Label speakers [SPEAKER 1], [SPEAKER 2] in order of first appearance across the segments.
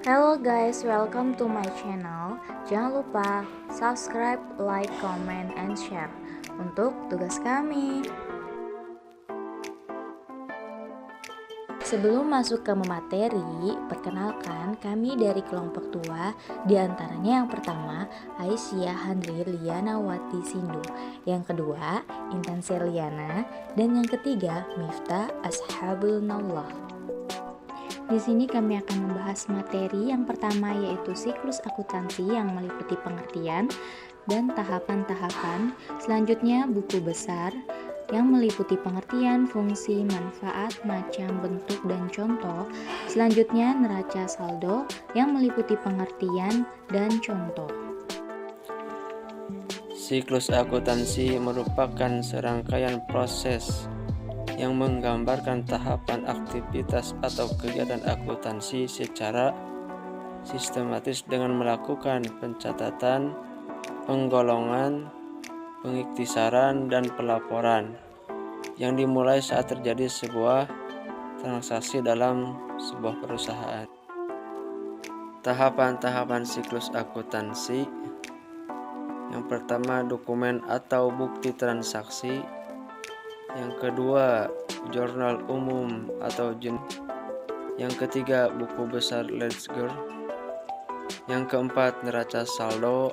[SPEAKER 1] Hello guys, welcome to my channel. Jangan lupa subscribe, like, comment, and share untuk tugas kami. Sebelum masuk ke materi, perkenalkan kami dari kelompok tua, diantaranya yang pertama Aisyah Handri Liana Wati Sindu, yang kedua Intan Seliana, dan yang ketiga Miftah Ashabul Nallah. Di sini kami akan membahas materi yang pertama, yaitu siklus akuntansi yang meliputi pengertian dan tahapan-tahapan. Selanjutnya buku besar yang meliputi pengertian, fungsi, manfaat, macam, bentuk, dan contoh. Selanjutnya neraca saldo yang meliputi pengertian dan contoh.
[SPEAKER 2] Siklus akuntansi merupakan serangkaian proses yang menggambarkan tahapan aktivitas atau kegiatan akuntansi secara sistematis dengan melakukan pencatatan, penggolongan, pengiktisaran, dan pelaporan yang dimulai saat terjadi sebuah transaksi dalam sebuah perusahaan. Tahapan-tahapan siklus akuntansi. Yang pertama, dokumen atau bukti transaksi. Yang kedua, jurnal umum atau Yang ketiga, buku besar ledger. Yang keempat, neraca saldo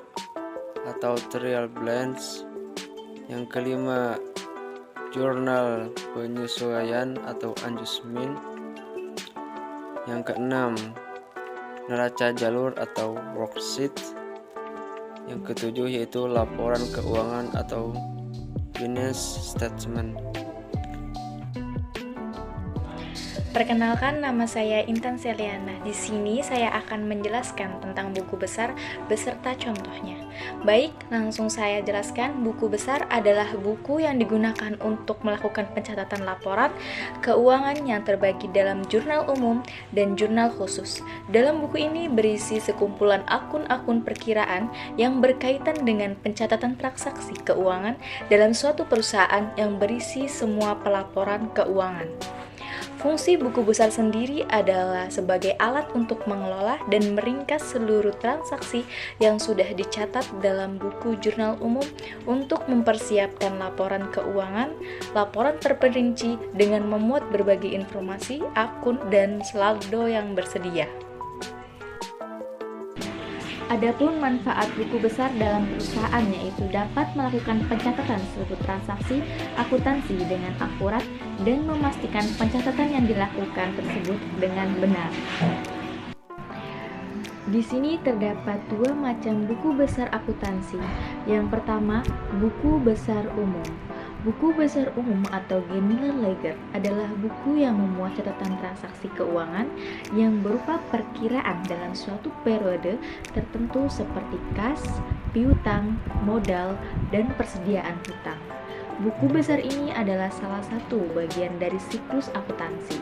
[SPEAKER 2] atau trial balance. Yang kelima, jurnal penyesuaian atau adjustment. Yang keenam, neraca jalur atau worksheet. Yang ketujuh yaitu laporan keuangan atau finance statement.
[SPEAKER 1] Perkenalkan, nama saya Intan Seliana. Di sini saya akan menjelaskan tentang buku besar beserta contohnya. Baik, langsung saya jelaskan. Buku besar adalah buku yang digunakan untuk melakukan pencatatan laporan keuangan yang terbagi dalam jurnal umum dan jurnal khusus. Dalam buku ini berisi sekumpulan akun-akun perkiraan yang berkaitan dengan pencatatan transaksi keuangan dalam suatu perusahaan yang berisi semua pelaporan keuangan. Fungsi buku besar sendiri adalah sebagai alat untuk mengelola dan meringkas seluruh transaksi yang sudah dicatat dalam buku jurnal umum untuk mempersiapkan laporan keuangan, laporan terperinci dengan memuat berbagai informasi, akun, dan saldo yang bersedia. Adapun manfaat buku besar dalam perusahaan, yaitu dapat melakukan pencatatan seluruh transaksi akuntansi dengan akurat dan memastikan pencatatan yang dilakukan tersebut dengan benar. Di sini terdapat dua macam buku besar akuntansi. Yang pertama, buku besar umum. Buku besar umum atau general ledger adalah buku yang memuat catatan transaksi keuangan yang berupa perkiraan dalam suatu periode tertentu seperti kas, piutang, modal, dan persediaan hutang. Buku besar ini adalah salah satu bagian dari siklus akuntansi.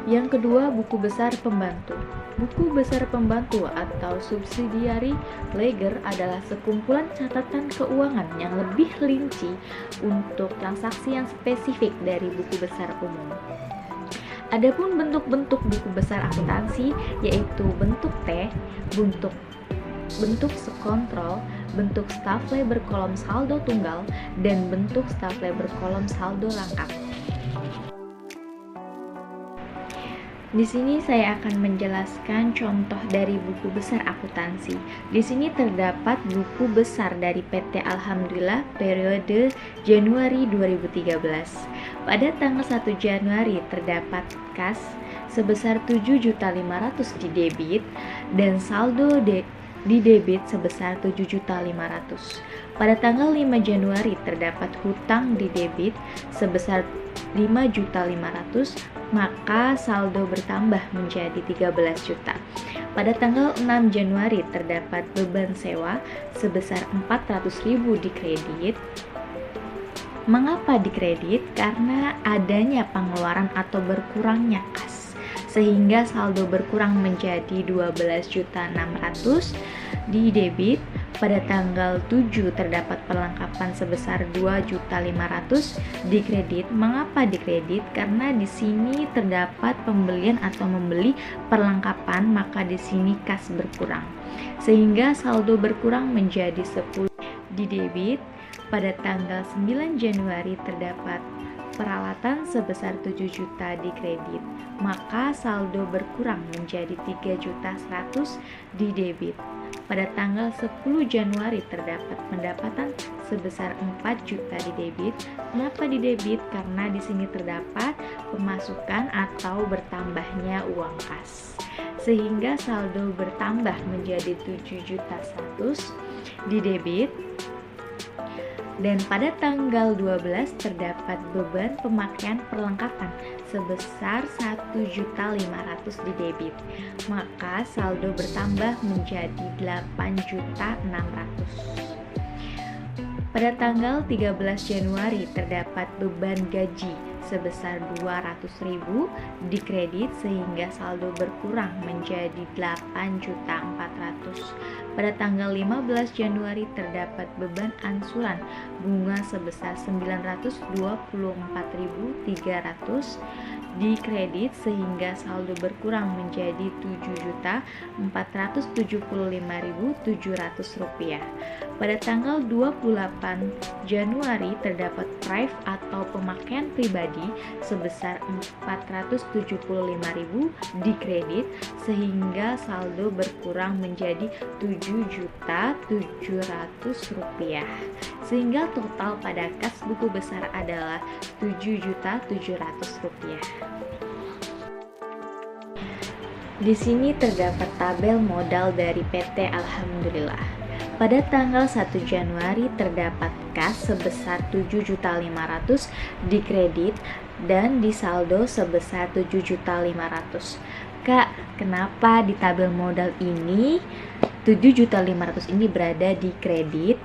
[SPEAKER 1] Yang kedua, buku besar pembantu. Buku besar pembantu atau subsidiary ledger adalah sekumpulan catatan keuangan yang lebih rinci untuk transaksi yang spesifik dari buku besar umum. Adapun bentuk-bentuk buku besar akuntansi yaitu bentuk T, bentuk sekontrol, bentuk stafle berkolom saldo tunggal, dan bentuk stafle berkolom saldo lengkap. Di sini saya akan menjelaskan contoh dari buku besar akuntansi. Di sini terdapat buku besar dari PT Alhamdulillah periode Januari 2013. Pada tanggal 1 Januari terdapat kas sebesar 7.500.000 di debit dan saldo di debit sebesar 7.500.000. Pada tanggal 5 Januari terdapat hutang di debit sebesar 5.500.000, maka saldo bertambah menjadi 13 juta. Pada tanggal 6 Januari terdapat beban sewa sebesar 400.000 di kredit. Mengapa dikredit? Karena adanya pengeluaran atau berkurangnya kas, sehingga saldo berkurang menjadi 12.600.000 di debit. Pada tanggal 7 terdapat perlengkapan sebesar 2.500.000 dikredit. Mengapa dikredit? Karena di sini terdapat pembelian atau membeli perlengkapan, maka di sini kas berkurang. Sehingga saldo berkurang menjadi 10 di debit. Pada tanggal 9 Januari terdapat peralatan sebesar 7 juta di kredit, maka saldo berkurang menjadi 3.100.000 di debit. Pada tanggal 10 Januari terdapat pendapatan sebesar 4 juta di debit. Kenapa di debit? Karena di sini terdapat pemasukan atau bertambahnya uang kas. Sehingga saldo bertambah menjadi 7.100.000 di debit. Dan pada tanggal 12 terdapat beban pemakaian perlengkapan sebesar 1.500.000 di debit, maka saldo bertambah menjadi 8.600.000. Pada tanggal 13 Januari terdapat beban gaji sebesar 200.000 di kredit, sehingga saldo berkurang menjadi 8.400.000. Pada tanggal 15 Januari terdapat beban ansuran bunga sebesar 924.300 di kredit, sehingga saldo berkurang menjadi 7.475.700 rupiah. Pada tanggal 28 Januari terdapat prive atau pemakaian pribadi sebesar 475.000 di kredit, sehingga saldo berkurang menjadi 7.700.000 rupiah. Sehingga total pada kas buku besar adalah 7.700.000 rupiah. Di sini terdapat tabel modal dari PT Alhamdulillah. Pada tanggal 1 Januari terdapat kas sebesar 7.500.000 di kredit dan di saldo sebesar 7.500.000. Kak, kenapa di tabel modal ini 7.500.000 ini berada di kredit,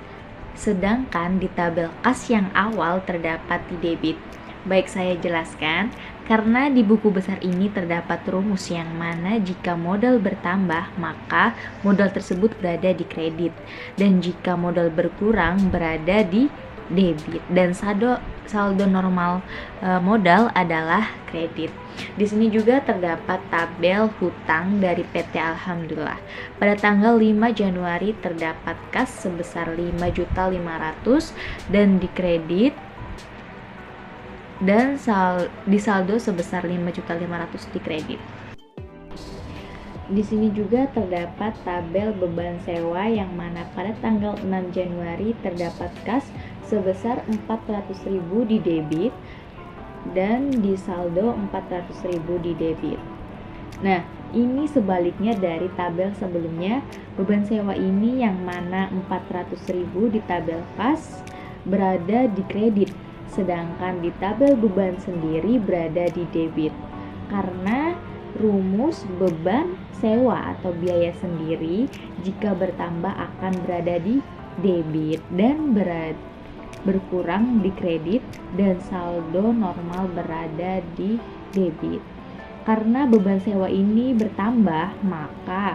[SPEAKER 1] sedangkan di tabel kas yang awal terdapat di debit? Baik, saya jelaskan. Karena di buku besar ini terdapat rumus yang mana jika modal bertambah maka modal tersebut berada di kredit, dan jika modal berkurang berada di debit, dan saldo normal modal adalah kredit. Di sini juga terdapat tabel hutang dari PT Alhamdulillah. Pada tanggal 5 Januari terdapat kas sebesar 5.500.000 dan di kredit, dan di saldo sebesar 5.500.000 di kredit. Di sini juga terdapat tabel beban sewa yang mana pada tanggal 6 Januari terdapat kas sebesar 400.000 di debit dan di saldo 400.000 di debit. Nah, ini sebaliknya dari tabel sebelumnya. Beban sewa ini yang mana 400.000 di tabel kas berada di kredit, sedangkan di tabel beban sendiri berada di debit. Karena rumus beban sewa atau biaya sendiri jika bertambah akan berada di debit dan berkurang di kredit, dan saldo normal berada di debit. Karena beban sewa ini bertambah maka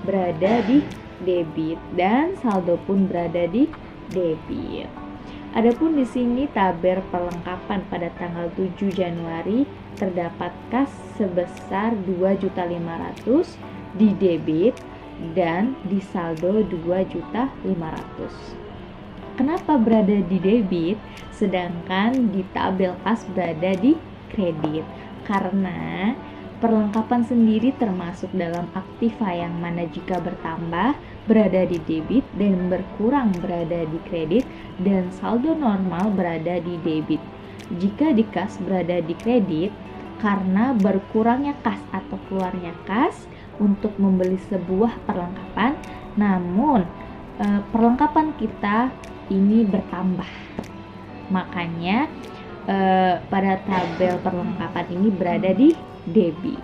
[SPEAKER 1] berada di debit dan saldo pun berada di debit. Adapun di sini tabel perlengkapan pada tanggal 7 Januari terdapat kas sebesar 2.500.000 di debit dan di saldo 2.500.000. Kenapa berada di debit sedangkan di tabel kas berada di kredit? Karena perlengkapan sendiri termasuk dalam aktiva yang mana jika bertambah berada di debit dan berkurang berada di kredit, dan saldo normal berada di debit. Jika di kas berada di kredit karena berkurangnya kas atau keluarnya kas untuk membeli sebuah perlengkapan, namun perlengkapan kita ini bertambah, makanya pada tabel perlengkapan ini berada di debit.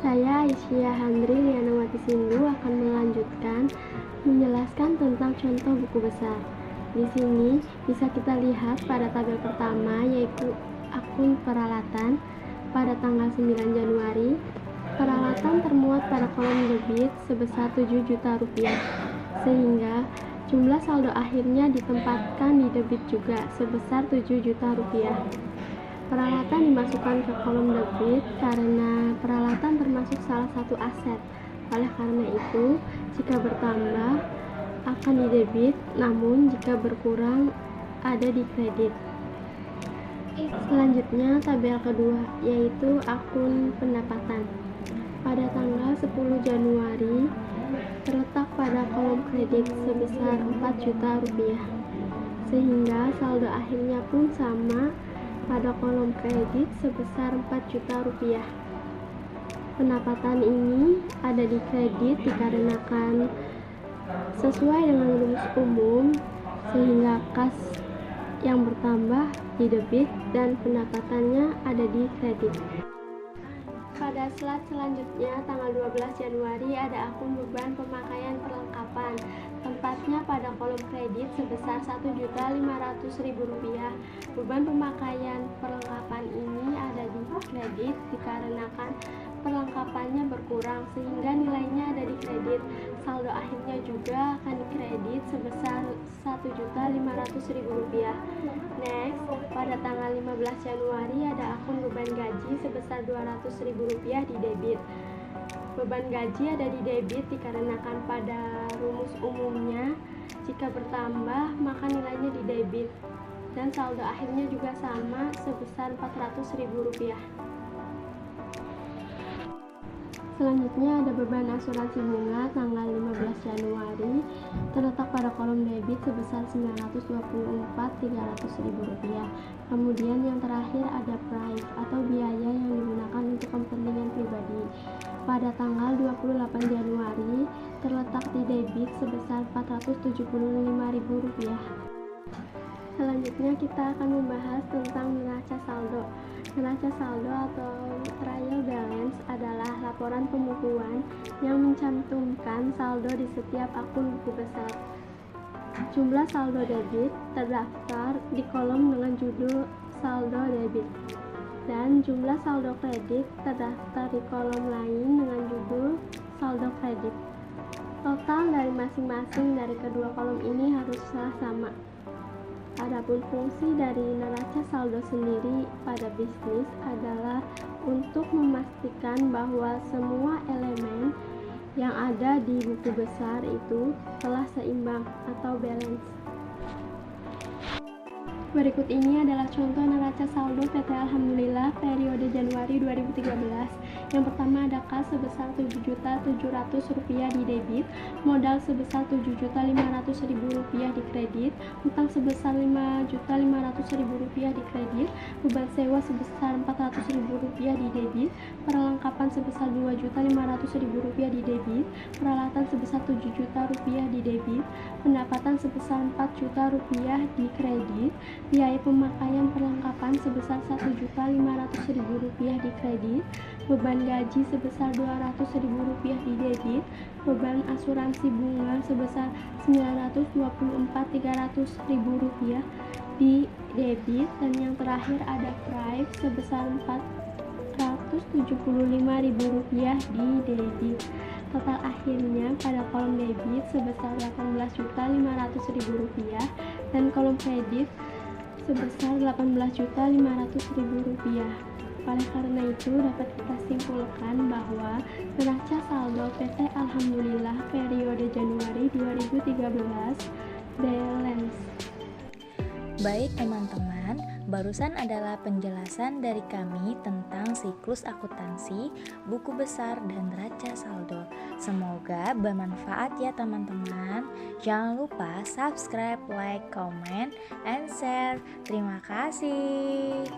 [SPEAKER 3] Saya Aisyah Handri Lianawati Sindu akan melanjutkan menjelaskan tentang contoh buku besar. Di sini bisa kita lihat pada tabel pertama yaitu akun peralatan pada tanggal 9 Januari. Peralatan termuat pada kolom debit sebesar 7 juta rupiah. sehingga jumlah saldo akhirnya ditempatkan di debit juga sebesar 7 juta rupiah. Peralatan dimasukkan ke kolom debit karena peralatan termasuk salah satu aset. Oleh karena itu, jika bertambah akan di debit, namun jika berkurang ada di kredit. Selanjutnya tabel kedua, yaitu akun pendapatan. Pada tanggal 10 Januari terletak pada kolom kredit sebesar 4 juta rupiah, sehingga saldo akhirnya pun sama pada kolom kredit sebesar 4 juta rupiah. Pendapatan ini ada di kredit dikarenakan sesuai dengan rumus umum, sehingga kas yang bertambah di debit dan pendapatannya ada di kredit. Pada slide selanjutnya, tanggal 12 Januari ada akun beban pemakaian perlengkapan. Tempatnya pada kolom kredit sebesar Rp1.500.000. Beban pemakaian perlengkapan ini ada di kredit dikarenakan perlengkapannya berkurang sehingga nilainya ada di kredit. Saldo akhirnya juga akan dikredit sebesar Rp1.500.000. Next, pada tanggal 15 Januari ada akun beban gaji sebesar Rp200.000 di debit. Beban gaji ada di debit dikarenakan pada rumus umumnya jika bertambah maka nilainya di debit dan saldo akhirnya juga sama sebesar Rp400.000. Selanjutnya ada beban asuransi bunga tanggal 15 Januari terletak pada kolom debit sebesar Rp924.300.000. Kemudian yang terakhir ada price atau biaya yang digunakan untuk kepentingan pribadi. Pada tanggal 28 Januari terletak di debit sebesar Rp475.000. Selanjutnya kita akan membahas tentang neraca saldo. Neraca saldo atau trial balance adalah laporan pembukuan yang mencantumkan saldo di setiap akun buku besar. Jumlah saldo debit terdaftar di kolom dengan judul saldo debit dan jumlah saldo kredit terdaftar di kolom lain dengan judul saldo kredit. Total dari masing-masing dari kedua kolom ini haruslah sama. Adapun fungsi dari neraca saldo sendiri pada bisnis adalah untuk memastikan bahwa semua elemen yang ada di buku besar itu telah seimbang atau balance. Berikut ini adalah contoh neraca saldo PT Alhamdulillah periode Januari 2013. Yang pertama ada kas sebesar Rp7.700.000 di debit, modal sebesar Rp7.500.000 di kredit, utang sebesar Rp5.500.000 di kredit, beban sewa sebesar Rp400.000 di debit, perlengkapan sebesar Rp2.500.000 di debit, peralatan sebesar Rp7 juta di debit, pendapatan sebesar Rp4 juta di kredit, biaya pemakaian perlengkapan sebesar Rp1.500.000 di kredit, beban gaji sebesar Rp200.000 di debit, beban asuransi bunga sebesar Rp924.300.000 di debit, dan yang terakhir ada price sebesar Rp475.000 di debit. Total akhirnya pada kolom debit sebesar Rp18.500.000 dan kolom kredit sebesar Rp18.500.000. Oleh karena itu dapat kita simpulkan bahwa neraca saldo PT Alhamdulillah periode Januari 2013 balance.
[SPEAKER 1] Baik teman-teman, barusan adalah penjelasan dari kami tentang siklus akuntansi, buku besar, dan neraca saldo. Semoga bermanfaat ya teman-teman. Jangan lupa subscribe, like, comment, and share. Terima kasih.